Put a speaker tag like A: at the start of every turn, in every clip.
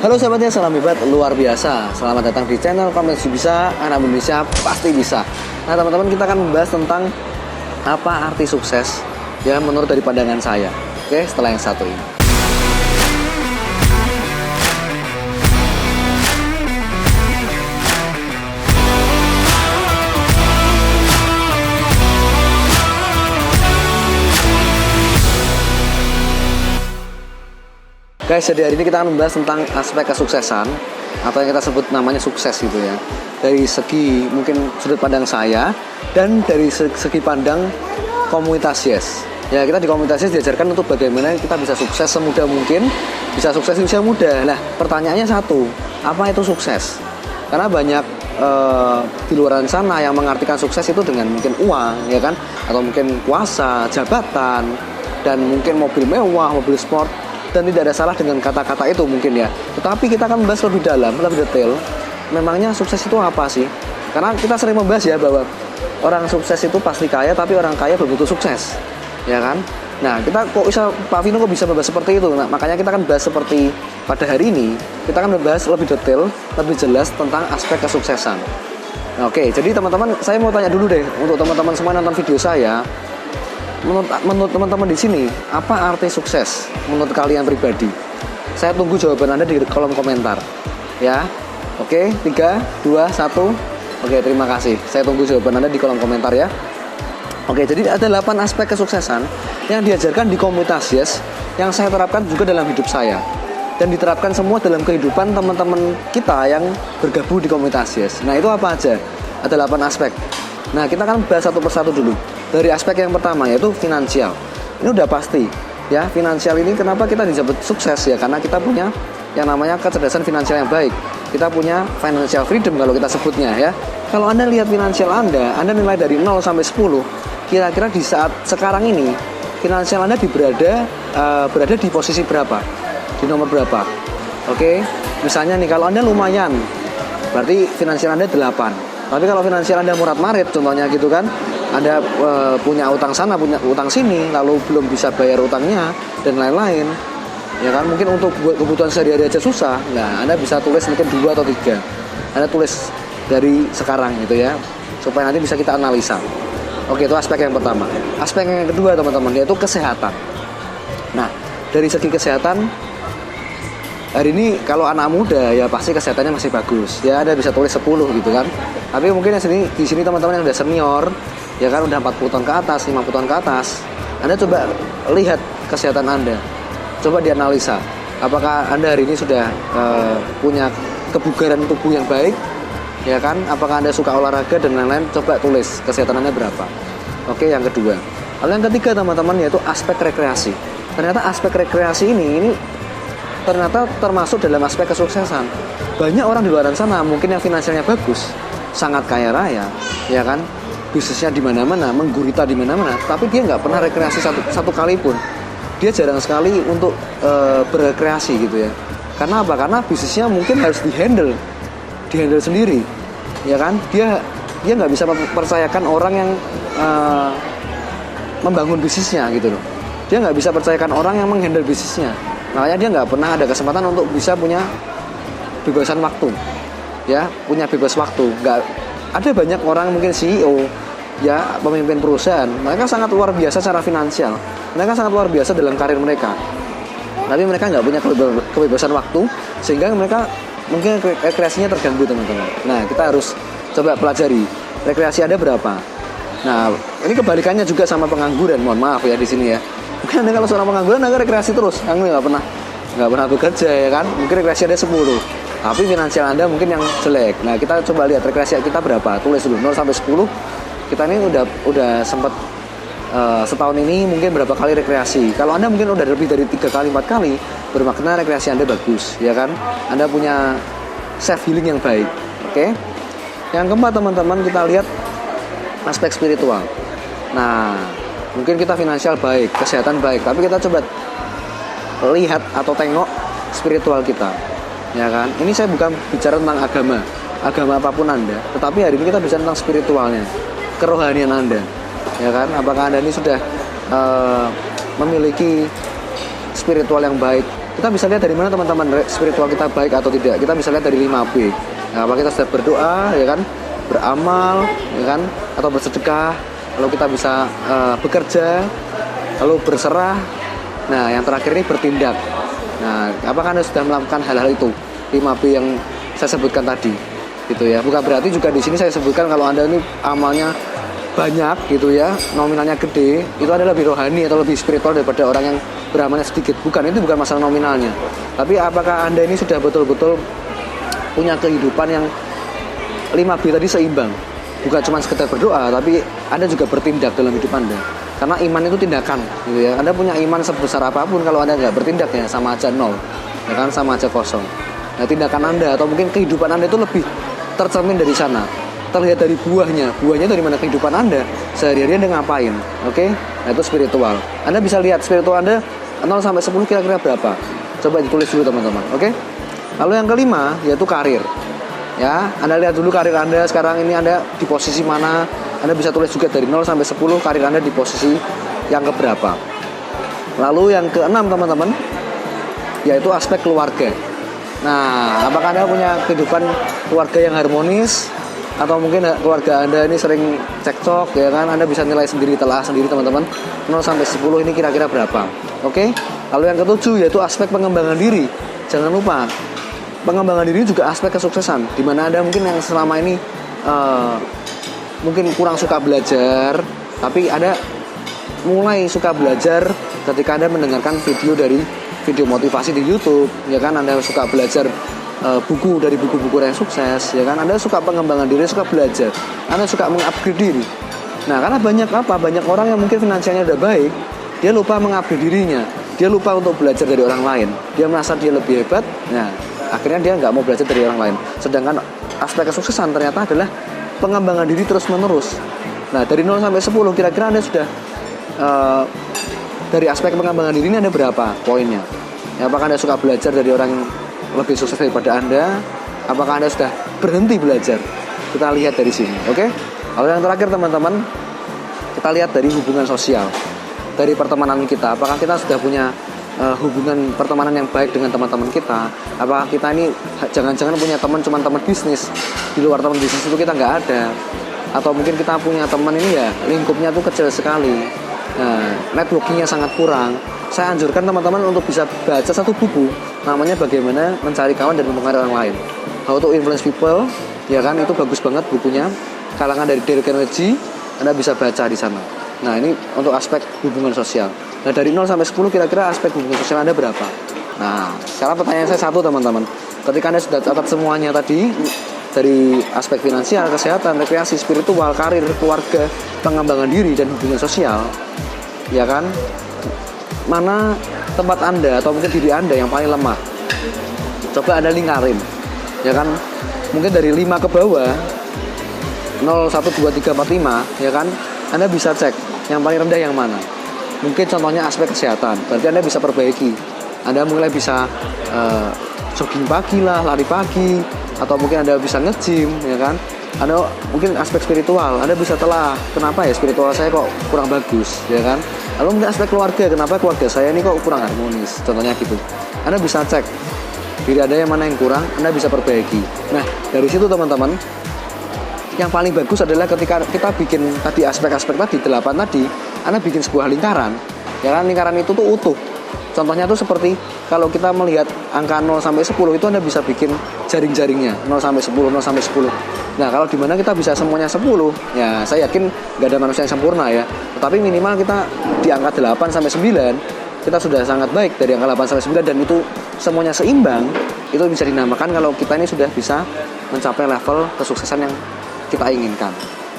A: Halo sahabatnya, salam hebat luar biasa. Selamat datang di channel Kompetisi Bisa, anak Indonesia pasti bisa. Nah teman-teman, kita akan membahas tentang apa arti sukses ya menurut dari pandangan saya. Oke, setelah yang satu ini. Guys, jadi hari ini kita akan membahas tentang aspek kesuksesan atau yang kita sebut namanya sukses gitu ya. Dari segi mungkin sudut pandang saya dan dari segi pandang komunitas Yes. Ya, kita di komunitas Yes diajarkan untuk bagaimana kita bisa sukses semudah mungkin, bisa sukses di usia muda. Nah, pertanyaannya satu, apa itu sukses? Karena banyak di luar sana yang mengartikan sukses itu dengan mungkin uang, ya kan? Atau mungkin kuasa, jabatan, dan mungkin mobil mewah, mobil sport. Dan tidak ada salah dengan kata-kata itu mungkin ya. Tetapi kita akan membahas lebih dalam, lebih detail. Memangnya sukses itu apa sih? Karena kita sering membahas ya bahwa orang sukses itu pasti kaya, tapi orang kaya belum tentu sukses, ya kan? Nah, kita kok bisa, Pak Vino kok bisa membahas seperti itu? Nah, makanya kita akan bahas seperti pada hari ini. Kita akan membahas lebih detail, lebih jelas tentang aspek kesuksesan. Nah, oke, jadi teman-teman, saya mau tanya dulu deh untuk teman-teman semua nonton video saya. Menurut teman-teman di sini, apa arti sukses menurut kalian pribadi? Saya tunggu jawaban Anda di kolom komentar. Ya, oke, 3, 2, 1. Oke, terima kasih. Saya tunggu jawaban Anda di kolom komentar ya. Oke, jadi ada 8 aspek kesuksesan yang diajarkan di komunitas Yes, yang saya terapkan juga dalam hidup saya. Dan diterapkan semua dalam kehidupan teman-teman kita yang bergabung di komunitas Yes. Nah, itu apa aja? Ada 8 aspek. Nah, kita akan bahas satu persatu dulu. Dari aspek yang pertama yaitu finansial. Ini udah pasti ya, finansial ini kenapa kita disebut sukses ya, karena kita punya yang namanya kecerdasan finansial yang baik. Kita punya financial freedom kalau kita sebutnya ya. Kalau Anda lihat finansial Anda nilai dari 0 sampai 10, kira-kira di saat sekarang ini finansial Anda berada di posisi berapa? Di nomor berapa? Oke. Misalnya nih, kalau Anda lumayan, berarti finansial Anda 8. Tapi kalau finansial Anda murat-marit contohnya gitu kan, Anda punya utang sana, punya utang sini, lalu belum bisa bayar utangnya dan lain-lain, ya kan, mungkin untuk buat kebutuhan sehari-hari aja susah. Nah, Anda bisa tulis mungkin 2 atau 3. Anda tulis dari sekarang gitu ya, supaya nanti bisa kita analisa. Oke, itu aspek yang pertama. Aspek yang kedua teman-teman, yaitu kesehatan. Nah, dari segi kesehatan, hari ini kalau anak muda ya pasti kesehatannya masih bagus. Ya, Anda bisa tulis 10 gitu kan. Tapi mungkin di sini teman-teman yang udah senior, ya kan, udah 40 tahun ke atas, 50 tahun ke atas, Anda coba lihat kesehatan Anda. Coba dianalisa. Apakah Anda hari ini sudah punya kebugaran tubuh yang baik? Ya kan? Apakah Anda suka olahraga dan lain-lain? Coba tulis kesehatan Anda berapa. Oke, yang kedua. Lalu yang ketiga teman-teman, yaitu aspek rekreasi. Ternyata aspek rekreasi ini ternyata termasuk dalam aspek kesuksesan. Banyak orang di luar sana mungkin yang finansialnya bagus, sangat kaya raya, ya kan, bisnisnya di mana-mana, menggurita di mana-mana, tapi dia nggak pernah rekreasi satu kali pun. Dia jarang sekali untuk berrekreasi gitu ya. Karena apa? Karena bisnisnya mungkin harus dihandle sendiri, ya kan. Dia nggak bisa mempercayakan orang yang membangun bisnisnya gitu loh. Dia nggak bisa percayakan orang yang menghandle bisnisnya. Makanya dia nggak pernah ada kesempatan untuk bisa punya bebasan waktu, ya, punya bebas waktu. Nggak ada banyak orang mungkin CEO, ya, pemimpin perusahaan, mereka sangat luar biasa secara finansial, mereka sangat luar biasa dalam karir mereka, tapi mereka nggak punya kebebasan waktu, sehingga mereka mungkin rekreasinya terganggu teman-teman. Nah, kita harus coba pelajari rekreasi Anda berapa. Nah, ini kebalikannya juga sama pengangguran, mohon maaf ya di sini ya. Mungkin Anda kalau seorang pengangguran, Anda rekreasi terus, Anda nggak pernah bekerja, ya kan? Mungkin rekreasi Anda 10, tapi finansial Anda mungkin yang jelek. Nah, kita coba lihat rekreasi kita berapa, tulis dulu 0 sampai 10. Kita ini udah sempat setahun ini mungkin berapa kali rekreasi. Kalau Anda mungkin udah lebih dari 3 kali 4 kali, bermakna rekreasi Anda bagus, ya kan? Anda punya self healing yang baik. Oke. Yang keempat teman-teman, kita lihat aspek spiritual. Nah, mungkin kita finansial baik, kesehatan baik, tapi kita coba lihat atau tengok spiritual kita, ya kan. Ini saya bukan bicara tentang agama apapun Anda, tetapi hari ini kita bicara tentang spiritualnya, kerohanian Anda, ya kan. Apakah Anda ini sudah memiliki spiritual yang baik Kita bisa lihat dari mana teman-teman spiritual kita baik atau tidak. Kita bisa lihat dari 5B. Nah, apa kita sudah berdoa, ya kan, beramal, ya kan, atau bersedekah. Lalu kita bisa bekerja, lalu berserah. Nah, yang terakhir ini bertindak. Nah, apakah Anda sudah melakukan hal-hal itu? 5B yang saya sebutkan tadi, gitu ya. Bukan berarti juga di sini saya sebutkan kalau Anda ini amalnya banyak, gitu ya, nominalnya gede, itu adalah lebih rohani atau lebih spiritual daripada orang yang beramalnya sedikit. Bukan, itu bukan masalah nominalnya. Tapi apakah Anda ini sudah betul-betul punya kehidupan yang 5B tadi seimbang? Bukan cuma sekedar berdoa, tapi Anda juga bertindak dalam hidup Anda. Karena iman itu tindakan, gitu ya. Anda punya iman sebesar apapun, kalau Anda nggak bertindak ya sama aja nol, ya kan, sama aja kosong. Nah, tindakan Anda atau mungkin kehidupan Anda itu lebih tercermin dari sana. Terlihat dari buahnya dari mana kehidupan Anda sehari-hari Anda ngapain, oke? Nah, itu spiritual. Anda bisa lihat spiritual Anda 0 sampai 10 kira-kira berapa. Coba ditulis dulu teman-teman, oke? Lalu yang kelima yaitu karir. Ya, Anda lihat dulu karir Anda sekarang ini Anda di posisi mana. Anda bisa tulis juga dari 0 sampai 10 karir Anda di posisi yang keberapa. Lalu yang keenam teman-teman yaitu aspek keluarga. Nah, apakah Anda punya kehidupan keluarga yang harmonis? Atau mungkin keluarga Anda ini sering cekcok, ya kan? Anda bisa nilai sendiri, telah sendiri teman-teman. 0 sampai 10 ini kira-kira berapa? Oke? Lalu yang ketujuh yaitu aspek pengembangan diri. Jangan lupa, pengembangan diri juga aspek kesuksesan. Dimana Anda mungkin yang selama ini mungkin kurang suka belajar, tapi Anda mulai suka belajar ketika Anda mendengarkan video motivasi di YouTube, ya kan? Anda suka belajar buku dari buku-buku yang sukses, ya kan? Anda suka pengembangan diri, suka belajar, Anda suka mengupgrade diri. Nah, karena banyak orang yang mungkin finansialnya udah baik, dia lupa mengupgrade dirinya, dia lupa untuk belajar dari orang lain, dia merasa dia lebih hebat. Nah, akhirnya dia nggak mau belajar dari orang lain. Sedangkan aspek kesuksesan ternyata adalah pengembangan diri terus menerus. Nah, dari 0 sampai 10 kira-kira Anda sudah dari aspek pengembangan diri ini Anda berapa poinnya? Ya, apakah Anda suka belajar dari orang yang lebih sukses daripada Anda? Apakah Anda sudah berhenti belajar? Kita lihat dari sini, oke? Lalu yang terakhir teman-teman, kita lihat dari hubungan sosial, dari pertemanan kita. Apakah kita sudah punya hubungan pertemanan yang baik dengan teman-teman kita? Apakah kita ini jangan-jangan punya teman cuma teman bisnis, di luar teman bisnis itu kita nggak ada? Atau mungkin kita punya teman ini ya lingkupnya tuh kecil sekali, networkingnya sangat kurang. Saya anjurkan teman-teman untuk bisa baca satu buku, namanya Bagaimana Mencari Kawan dan Mempengaruhi Orang Lain, How to Influence People, ya kan? Itu bagus banget bukunya, kalangan dari Dale Carnegie. Anda bisa baca di sana. Nah, ini untuk aspek hubungan sosial. Nah, dari 0 sampai 10 kira-kira aspek hubungan sosial Anda berapa? Nah, sekarang pertanyaan saya satu teman-teman. Ketika Anda sudah catat semuanya tadi, dari aspek finansial, kesehatan, rekreasi, spiritual, karir, keluarga, pengembangan diri, dan hubungan sosial, ya kan? Mana tempat Anda atau mungkin diri Anda yang paling lemah? Coba Anda lingkarin, ya kan? Mungkin dari 5 ke bawah, 0, 1, 2, 3, 4, 5, ya kan? Anda bisa cek yang paling rendah yang mana. Mungkin contohnya aspek kesehatan, berarti Anda bisa perbaiki. Anda mulai bisa jogging pagi lah, lari pagi, atau mungkin Anda bisa nge-gym, ya kan? Anda mungkin aspek spiritual, Anda bisa telah, kenapa ya spiritual saya kok kurang bagus, ya kan? Lalu mungkin aspek keluarga, kenapa keluarga saya ini kok kurang harmonis, contohnya gitu. Anda bisa cek diri Anda yang mana yang kurang, Anda bisa perbaiki. Nah, dari situ teman-teman, yang paling bagus adalah ketika kita bikin tadi aspek-aspek tadi, 8 tadi, Anda bikin sebuah lingkaran, ya kan? Lingkaran itu tuh utuh. Contohnya tuh seperti kalau kita melihat angka 0 sampai 10 itu Anda bisa bikin jaring-jaringnya 0 sampai 10, 0 sampai 10. Nah, kalau di mana kita bisa semuanya 10, ya saya yakin nggak ada manusia yang sempurna ya. Tetapi minimal kita di angka 8 sampai 9, kita sudah sangat baik dari angka 8 sampai 9 dan itu semuanya seimbang. Itu bisa dinamakan kalau kita ini sudah bisa mencapai level kesuksesan yang kita inginkan.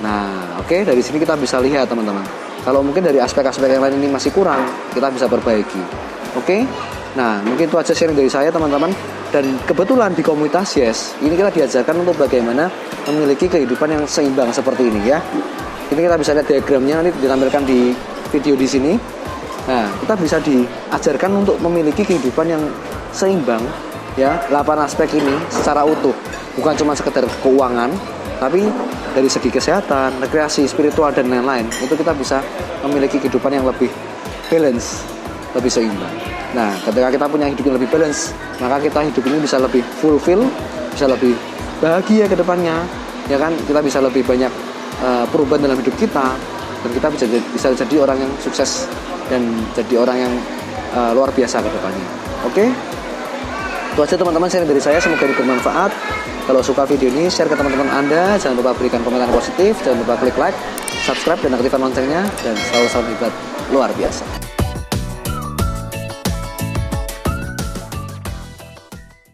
A: Nah, oke, dari sini kita bisa lihat teman-teman. Kalau mungkin dari aspek-aspek yang lain ini masih kurang, kita bisa perbaiki. Oke? Nah, mungkin itu aja sharing dari saya teman-teman. Dan kebetulan di komunitas Yes, ini kita diajarkan untuk bagaimana memiliki kehidupan yang seimbang seperti ini ya. Ini kita bisa lihat diagramnya, nanti ditampilkan di video di sini. Nah, kita bisa diajarkan untuk memiliki kehidupan yang seimbang ya, 8 aspek ini secara utuh. Bukan cuma sekedar keuangan, tapi dari segi kesehatan, rekreasi, spiritual, dan lain-lain. Itu kita bisa memiliki kehidupan yang lebih balance, lebih seimbang. Nah, ketika kita punya hidup yang lebih balance, maka kita hidup ini bisa lebih fulfill, bisa lebih bahagia ke depannya, ya kan? Kita bisa lebih banyak perubahan dalam hidup kita, dan kita bisa jadi orang yang sukses dan jadi orang yang luar biasa ke depannya. Oke? Itu aja teman-teman sharing dari saya, semoga ini bermanfaat. Kalau suka video ini, share ke teman-teman Anda, jangan lupa berikan komentar positif, jangan lupa klik like, subscribe dan aktifkan loncengnya, dan selalu salam hebat luar biasa.